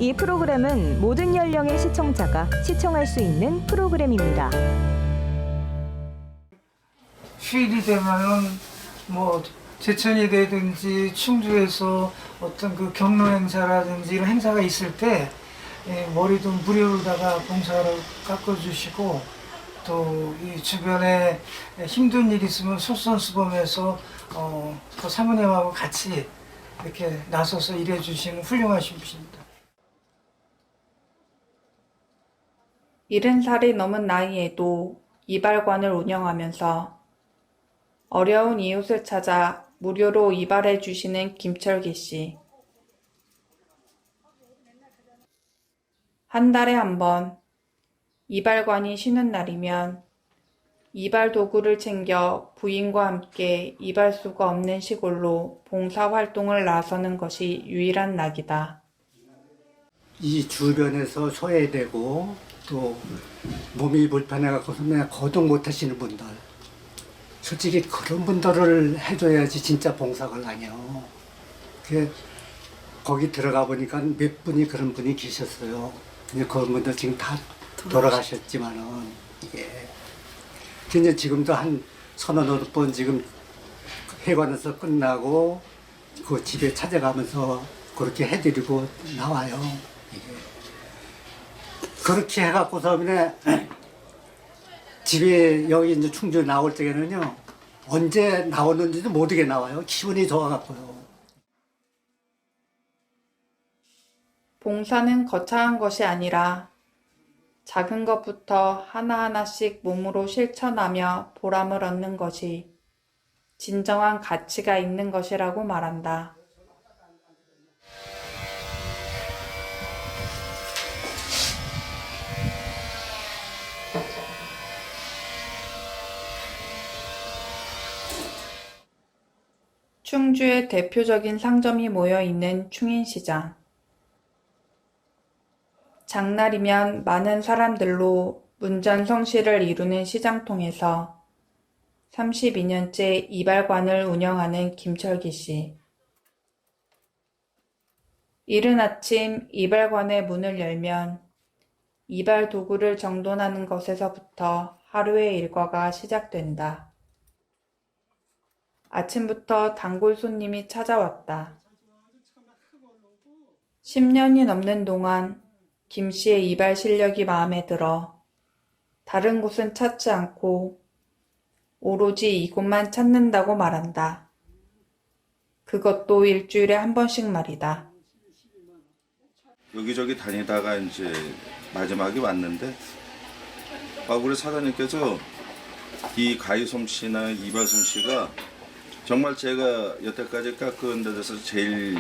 이 프로그램은 모든 연령의 시청자가 시청할 수 있는 프로그램입니다. 휴일이 되면은 뭐 제천이 되든지 충주에서 어떤 그 경로 행사라든지 이런 행사가 있을 때 머리도 무료로다가 봉사로 깎아주시고 또 이 주변에 힘든 일 있으면 솔선수범해서 그 사모님하고 같이 이렇게 나서서 일해주시는 훌륭하신 분입니다. 70살이 넘은 나이에도 이발관을 운영하면서 어려운 이웃을 찾아 무료로 이발해 주시는 김철기 씨. 한 달에 한 번 이발관이 쉬는 날이면 이발 도구를 챙겨 부인과 함께 이발소가 없는 시골로 봉사활동을 나서는 것이 유일한 낙이다. 이 주변에서 소외되고 또 몸이 불편해갖고서 그냥 거동 못하시는 분들, 솔직히 그런 분들을 해줘야지 진짜 봉사가 아니에요. 거기 들어가 보니까 몇 분이 그런 분이 계셨어요. 근데 그런 분들 지금 다 돌아가셨지만은 이게 근데 지금도 한 서너 번 지금 회관에서 끝나고 그 집에 찾아가면서 그렇게 해드리고 나와요. 이게. 그렇게 해갖고서 그냥 집에 여기 이제 충주 나올 때에는요 언제 나오는지도 모르게 나와요. 기분이 좋아갖고요. 봉사는 거창한 것이 아니라 작은 것부터 하나하나씩 몸으로 실천하며 보람을 얻는 것이 진정한 가치가 있는 것이라고 말한다. 충주의 대표적인 상점이 모여있는 충인시장. 장날이면 많은 사람들로 문전성시를 이루는 시장통에서 32년째 이발관을 운영하는 김철기 씨. 이른 아침 이발관의 문을 열면 이발 도구를 정돈하는 것에서부터 하루의 일과가 시작된다. 아침부터 단골 손님이 찾아왔다. 10년이 넘는 동안 김 씨의 이발 실력이 마음에 들어 다른 곳은 찾지 않고 오로지 이곳만 찾는다고 말한다. 그것도 일주일에 한 번씩 말이다. 여기저기 다니다가 이제 마지막에 왔는데 우리 사장님께서 이 가위 솜씨나 이발 솜씨가 정말 제가 여태까지 깎은 데 대해서 제일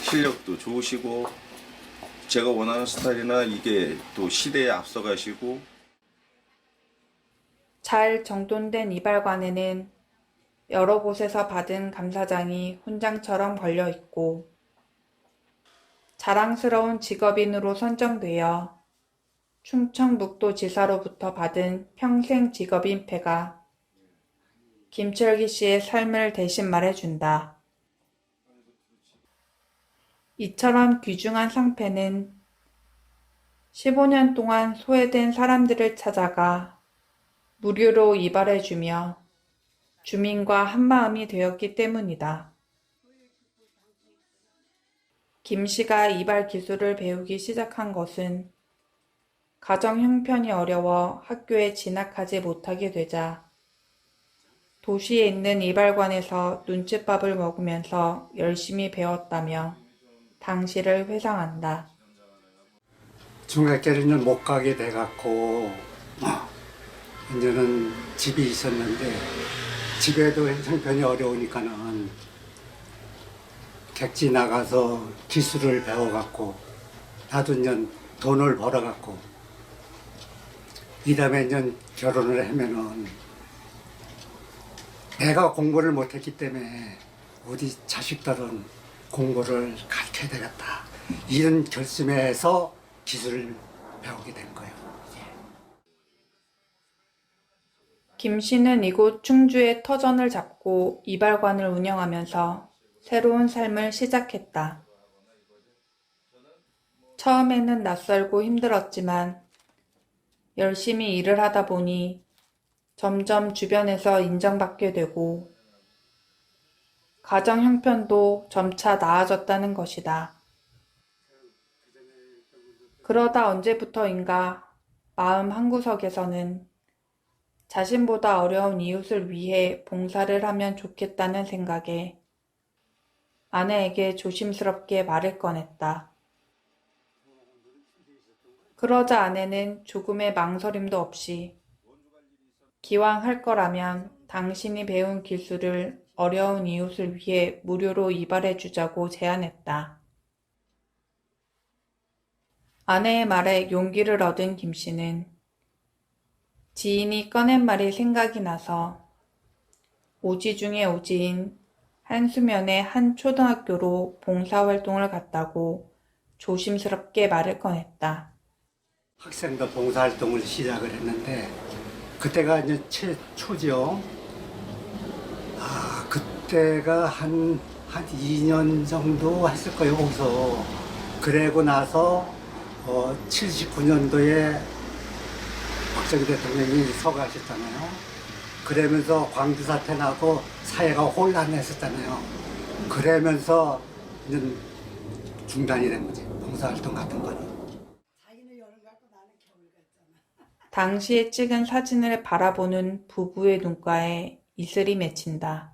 실력도 좋으시고 제가 원하는 스타일이나 이게 또 시대에 앞서가시고 잘 정돈된 이발관에는 여러 곳에서 받은 감사장이 훈장처럼 걸려 있고 자랑스러운 직업인으로 선정되어 충청북도지사로부터 받은 평생 직업인패가 김철기 씨의 삶을 대신 말해준다. 이처럼 귀중한 상패는 15년 동안 소외된 사람들을 찾아가 무료로 이발해주며 주민과 한마음이 되었기 때문이다. 김 씨가 이발 기술을 배우기 시작한 것은 가정 형편이 어려워 학교에 진학하지 못하게 되자 도시에 있는 이발관에서 눈칫밥을 먹으면서 열심히 배웠다며 당시를 회상한다. 중학교는 못 가게 돼갖고 이제는 집이 있었는데 집에도 형편이 어려우니까는 객지 나가서 기술을 배워갖고 나도 이제 돈을 벌어갖고 이 다음에 이제 결혼을 하면은 내가 공부를 못했기 때문에 우리 자식들은 공부를 가르쳐야 되겠다. 이런 결심에서 기술을 배우게 된 거예요. 김 씨는 이곳 충주의 터전을 잡고 이발관을 운영하면서 새로운 삶을 시작했다. 처음에는 낯설고 힘들었지만 열심히 일을 하다 보니 점점 주변에서 인정받게 되고 가정 형편도 점차 나아졌다는 것이다. 그러다 언제부터인가 마음 한구석에서는 자신보다 어려운 이웃을 위해 봉사를 하면 좋겠다는 생각에 아내에게 조심스럽게 말을 꺼냈다. 그러자 아내는 조금의 망설임도 없이 기왕 할 거라면 당신이 배운 기술을 어려운 이웃을 위해 무료로 이발해 주자고 제안했다. 아내의 말에 용기를 얻은 김 씨는 지인이 꺼낸 말이 생각이 나서 오지 중에 오지인 한수면의 한 초등학교로 봉사활동을 갔다고 조심스럽게 말을 꺼냈다. 학생들 봉사활동을 시작을 했는데 그때가 이제 최초죠. 그때가 한 2년 정도 했을 거예요, 거기서. 그러고 나서 79년도에 박정희 대통령이 서거하셨잖아요. 그러면서 광주 사태 나고 사회가 혼란했었잖아요. 그러면서 이제 중단이 된 거지, 봉사활동 같은 거는. 당시에 찍은 사진을 바라보는 부부의 눈가에 이슬이 맺힌다.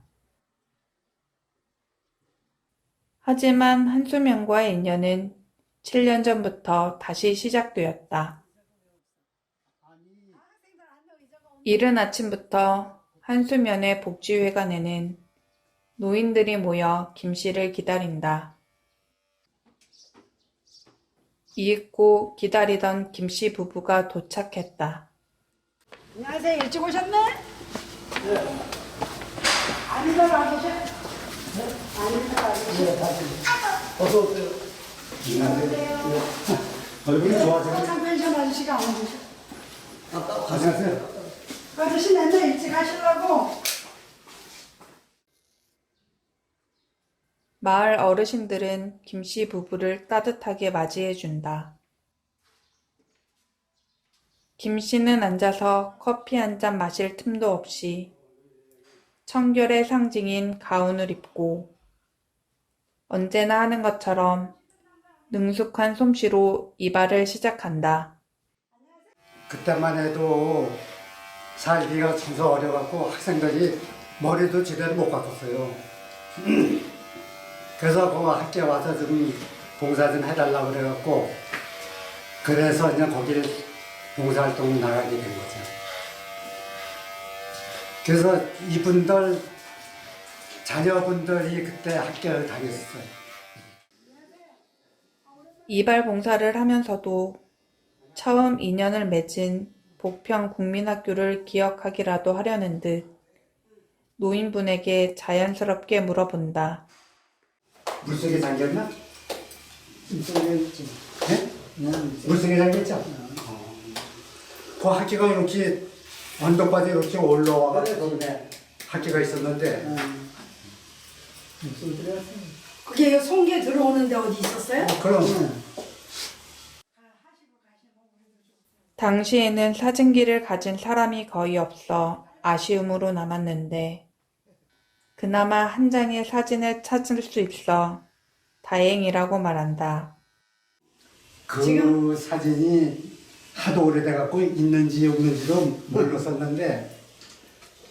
하지만 한수면과의 인연은 7년 전부터 다시 시작되었다. 이른 아침부터 한수면의 복지회관에는 노인들이 모여 김 씨를 기다린다. 잊고 기다리던 김 씨 부부가 도착했다. 안녕하세요. 일찍 오셨네? 아니면 안 오셔? 어서 오세요. 얼굴이 좋아지네. 한창 펜션 아저씨가 안 오셔. 안녕하세요. 그 아저씨 맨날 일찍 하시려고. 마을 어르신들은 김 씨 부부를 따뜻하게 맞이해준다. 김 씨는 앉아서 커피 한 잔 마실 틈도 없이 청결의 상징인 가운을 입고 언제나 하는 것처럼 능숙한 솜씨로 이발을 시작한다. 그때만 해도 살기가 진짜 어려갖고 학생들이 머리도 제대로 못 깎았어요. 그래서 그 학교에 와서 좀 봉사 좀 해달라고 그래갖고 그래서 그냥 거기를 봉사활동 나가게 된 거죠. 그래서 이분들 자녀분들이 그때 학교를 다녔어요. 이발 봉사를 하면서도 처음 인연을 맺은 복평 국민학교를 기억하기라도 하려는 듯 노인분에게 자연스럽게 물어본다. 물속에 잠겼나? 네? 물속에 잠겼죠? 그 학교가 이렇게 언덕바지 이렇게 올라와가지고 학교가 있었는데 그게 송계 들어오는데 어디 있었어요? 그럼 당시에는 사진기를 가진 사람이 거의 없어 아쉬움으로 남았는데 그나마 한 장의 사진을 찾을 수 있어 다행이라고 말한다. 그 사진이 하도 오래돼갖고 있는지 없는지도 몰랐었는데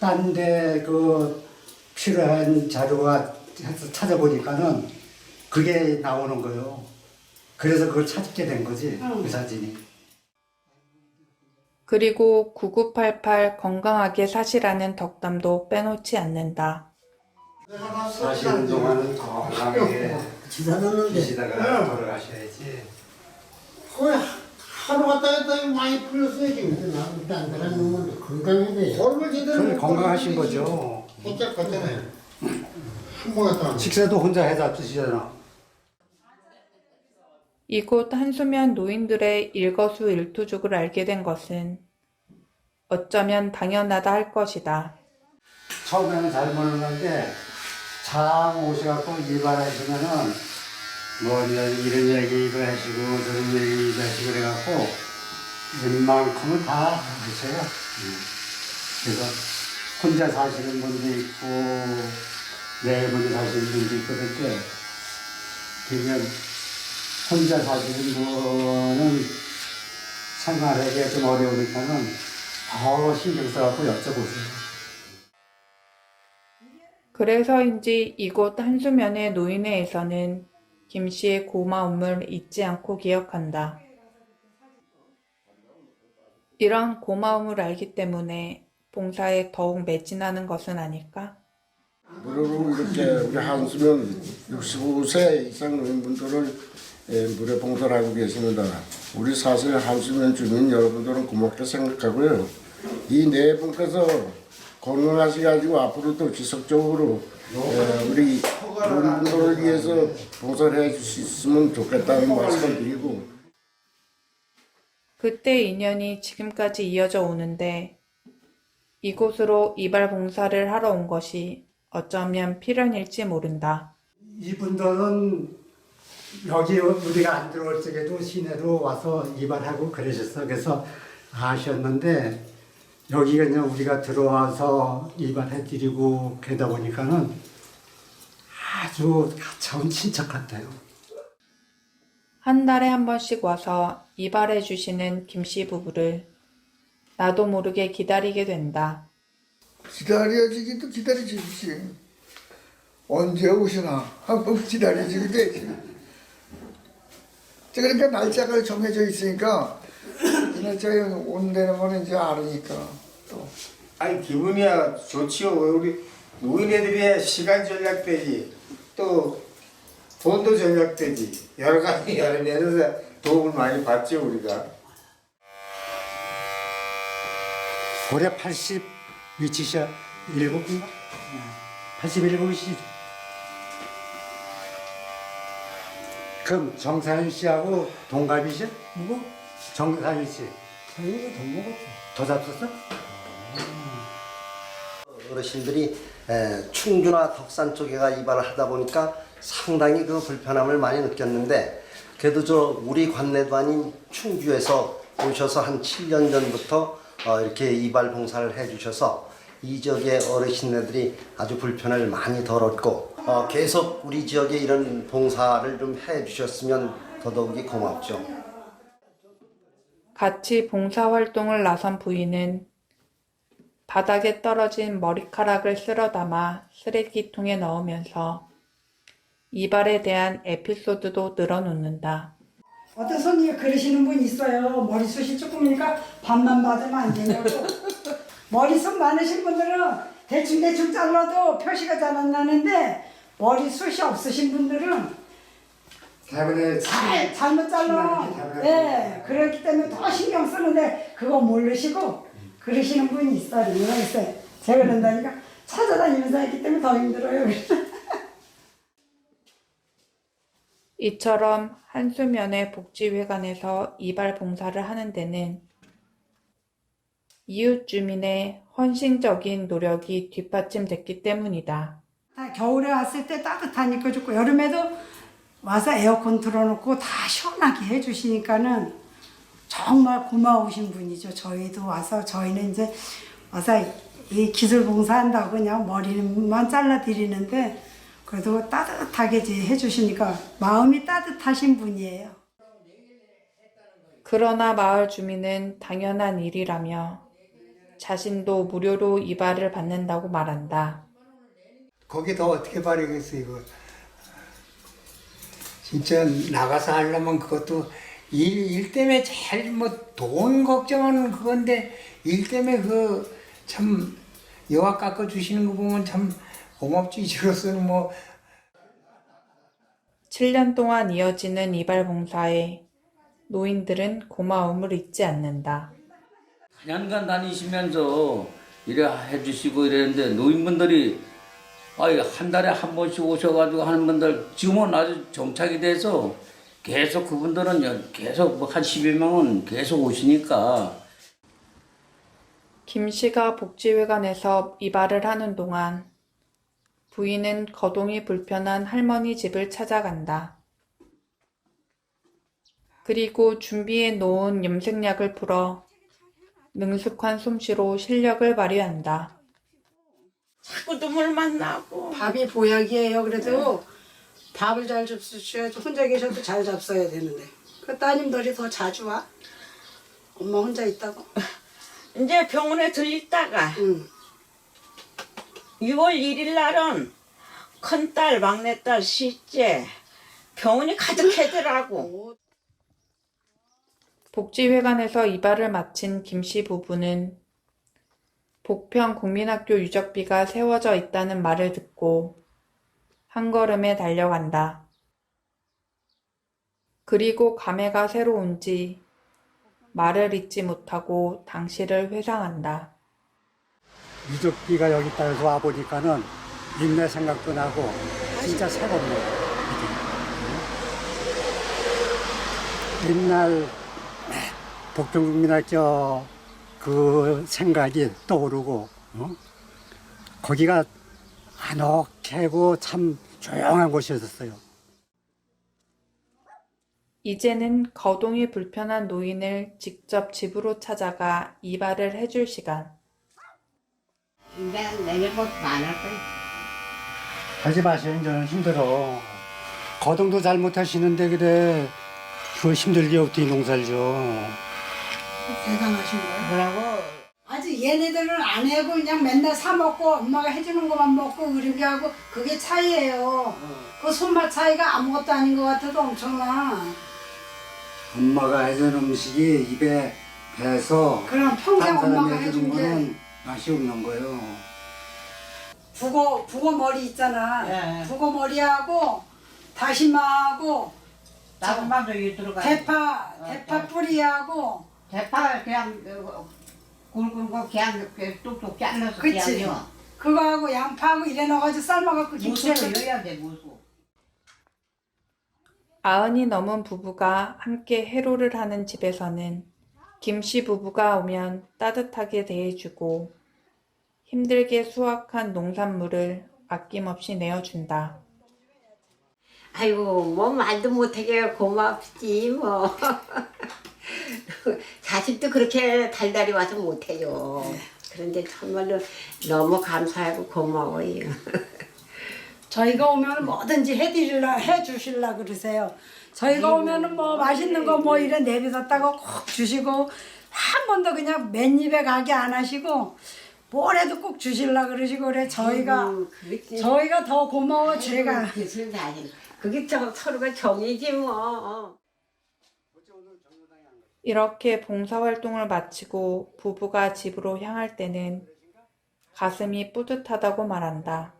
딴 데 그 필요한 자료가 해서 찾아보니까는 그게 나오는 거예요. 그래서 그걸 찾게 된 거지, 그 사진이. 그리고 9988 건강하게 사시라는 덕담도 빼놓지 않는다. 사시는 동안은 건강하게 계시다가 돌아가셔야지. 거의 하루 갔다 갔다 많이 풀렸어요 지금. 딴 데는 놈은 건강해야 돼. 얼굴 제대로 그럼 건강하신 거죠. 살짝 갔잖아요. 한번 갔다. 식사도 혼자 해다 드시잖아. 이곳 한수면 노인들의 일거수일투족을 알게 된 것은 어쩌면 당연하다 할 것이다. 처음에는 잘 모르는데 장 오셔갖고 일발하시면은 뭐 이런 얘기도 하시고 저런 얘기도 하시고 그래갖고 웬만큼은 다 하세요. 그래서 혼자 사시는 분도 있고 네 분이 사시는 분도 있고 그런데 그러면 혼자 사시는 분은 생활하기가 좀 어려우니까는 더 신경 써갖고 여쭤보세요. 그래서인지 이곳 한수면의 노인회에서는 김 씨의 고마움을 잊지 않고 기억한다. 이런 고마움을 알기 때문에 봉사에 더욱 매진하는 것은 아닐까? 무료로 이렇게 우리 한수면 65세 이상 노인분들을 무료 봉사를 하고 계십니다. 우리 사실 한수면 주민 여러분들은 고맙게 생각하고요. 이 네 분께서 건강하셔가지고 앞으로도 지속적으로 우리 노인분들을 위해서 봉사를 해주셨으면 좋겠다는 말씀을 드리고 그때 인연이 지금까지 이어져 오는데 이곳으로 이발 봉사를 하러 온 것이 어쩌면 필연일지 모른다. 이분들은 여기 우리가 안 들어올 적에도 시내로 와서 이발하고 그러셨어. 그래서 아셨는데 여기가 그냥 우리가 들어와서 이발해드리고 그러다 보니까는 아주 가까운 친척 같아요. 한 달에 한 번씩 와서 이발해 주시는 김씨 부부를 나도 모르게 기다리게 된다. 기다려지기도 기다려지지. 언제 오시나 한번 기다려지게 되지. 그러니까 날짜가 정해져 있으니까 이 날짜에 온다는 거는 이제 알으니까 또. 아니 기분이야 좋지요. 우리 노인애들이 시간 절약되지 또 돈도 절약되지 여러 가지 여러 면에서 도움을 많이 받죠 우리가. 올해 87이시죠? 7인가? 87이시죠? 그럼 정사윤 씨하고 동갑이죠? 누구? 정사윤 씨. 사윤이가 더 먹었어. 더 잡섰어? 어르신들이 충주나 덕산 쪽에가 이발을 하다 보니까 상당히 그 불편함을 많이 느꼈는데 그래도 우리 관내도 아닌 충주에서 오셔서 한 7년 전부터 이렇게 이발 봉사를 해주셔서 이 지역의 어르신네들이 아주 불편을 많이 덜었고 계속 우리 지역에 이런 봉사를 좀 해주셨으면 더더욱이 고맙죠. 같이 봉사활동을 나선 부인은 바닥에 떨어진 머리카락을 쓸어 담아 쓰레기통에 넣으면서 이발에 대한 에피소드도 늘어놓는다. 어떤 손님이 그러시는 분 있어요. 머리숱이 조금이니까 반만 받으면 안 되냐고. 머리숱 많으신 분들은 대충 잘라도 표시가 잘 안 나는데 머리숱이 없으신 분들은 잘못 잘라. 네, 그렇기 때문에 더 신경 쓰는데 그거 모르시고 그러시는 분이 있어요. 제가 그런다니까 찾아다니면서 했기 때문에 더 힘들어요. 이처럼 한수면의 복지회관에서 이발 봉사를 하는 데는 이웃 주민의 헌신적인 노력이 뒷받침됐기 때문이다. 겨울에 왔을 때 따뜻하니까 좋고 여름에도 와서 에어컨 틀어놓고 다 시원하게 해주시니까는 정말 고마우신 분이죠. 저희도 와서 저희는 이제 와서 이 기술 봉사한다고 그냥 머리만 잘라드리는데 그래도 따뜻하게 이제 해주시니까 마음이 따뜻하신 분이에요. 그러나 마을 주민은 당연한 일이라며 자신도 무료로 이발을 받는다고 말한다. 거기다 어떻게 바르겠어 이거. 진짜 나가서 하려면 그것도 일 때문에 제일 뭐 돈 걱정은 그건데 일 때문에 그 참 여와 깎아 주시는 거 보면 참 고맙지. 저로서는 뭐 7년 동안 이어지는 이발 봉사에 노인들은 고마움을 잊지 않는다. 4년간 다니시면서 이래 해주시고 이랬는데 노인분들이 한 달에 한 번씩 오셔가지고 하는 분들 지금은 아주 정착이 돼서 계속 그분들은 계속 뭐 한 10여 명은 계속 오시니까. 김 씨가 복지회관에서 이발을 하는 동안 부인은 거동이 불편한 할머니 집을 찾아간다. 그리고 준비해 놓은 염색약을 풀어 능숙한 솜씨로 실력을 발휘한다. 자꾸 눈물 만나고. 밥이 보약이에요. 그래도 밥을 잘 잡수셔야지. 혼자 계셔도 잘 잡숴야 되는데. 그 따님들이 더 자주 와. 엄마 혼자 있다고. 이제 병원에 들리다가 6월 1일 날은 큰딸, 막내딸, 셋째 병원이 가득하더라고. 복지회관에서 이발을 마친 김씨 부부는 복평 국민학교 유적비가 세워져 있다는 말을 듣고 한 걸음에 달려간다. 그리고 감회가 새로운지 말을 잇지 못하고 당시를 회상한다. 유적비가 여기 따라서 와보니까는 옛날 생각도 나고 진짜 새롭네. 옛날 복평국민학교 그 생각이 떠오르고 거기가 아늑하고 참 조용한 곳이었어요. 이제는 거동이 불편한 노인을 직접 집으로 찾아가 이발을 해줄 시간. 내일 뭐 많을 거야. 하지 마세요. 저는 힘들어. 거동도 잘 못하시는데 그래. 그 힘들게 어떻게 농사를 져. 대단하신 거예요. 뭐라고? 아직 얘네들은 안 해고 그냥 맨날 사 먹고 엄마가 해주는 것만 먹고 그렇게 하고 그게 차이예요. 그 손맛 차이가 아무것도 아닌 것 같아도 엄청나. 엄마가 해준 음식이 입에 배서 그럼 평생 다른 사람이 엄마가 해주는 해준 게 거는 맛이 없는 거예요. 북어 머리 있잖아. 북어 머리하고 다시마하고 나도 여기 들어가. 대파 뿌리하고 대파 그냥 굵은 거 그냥 뚝뚝 잘라서 그치. 그냥 그거하고 양파하고 이래 넣어가지고 삶아갖고 김치에 무수로 여야 돼 무수. 90이 넘은 부부가 함께 해로를 하는 집에서는 김씨 부부가 오면 따뜻하게 대해주고 힘들게 수확한 농산물을 아낌없이 내어준다. 아이고 뭐 말도 못하게 고맙지 뭐. 자식도 그렇게 달달이 와서 못해요. 그런데 정말로 너무 감사하고 고마워요. 저희가 오면 뭐든지 해주실라 그러세요. 저희가 오면은 뭐 맛있는 거 뭐 이래 내비뒀다가 꼭 주시고 한 번도 그냥 맨입에 가게 안 하시고 뭐래도 꼭 주실라 그러시고 그래. 저희가 더 고마워. 제가 그게 서로가 정이지 뭐. 이렇게 봉사활동을 마치고 부부가 집으로 향할 때는 가슴이 뿌듯하다고 말한다.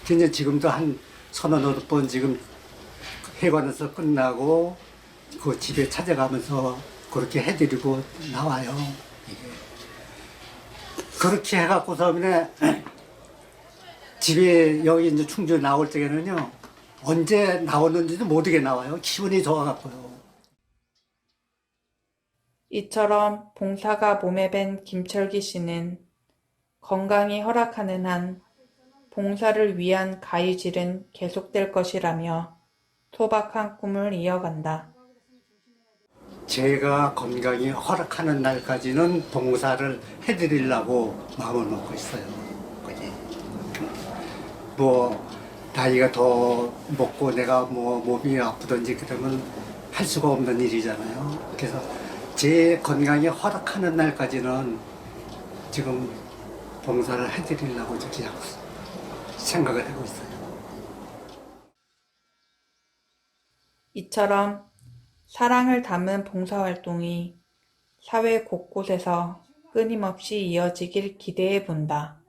진짜 지금도 한 서너 번 지금 회관에서 끝나고 그 집에 찾아가면서 그렇게 해드리고 나와요. 이게. 그렇게 해갖고서 그냥 집에 여기 이제 충주에 나올 때에는요 언제 나오는지도 모르게 나와요. 기분이 좋아갖고요. 이처럼 봉사가 몸에 밴 김철기 씨는 건강이 허락하는 한 봉사를 위한 가위질은 계속될 것이라며 소박한 꿈을 이어간다. 제가 건강이 허락하는 날까지는 봉사를 해드리려고 마음을 먹고 있어요. 그지? 뭐 나이가 더 먹고 내가 뭐 몸이 아프든지 그러면 할 수가 없는 일이잖아요. 그래서 제 건강이 허락하는 날까지는 지금 봉사를 해드리려고 그냥 생각을 하고 있어요. 이처럼 사랑을 담은 봉사활동이 사회 곳곳에서 끊임없이 이어지길 기대해 본다.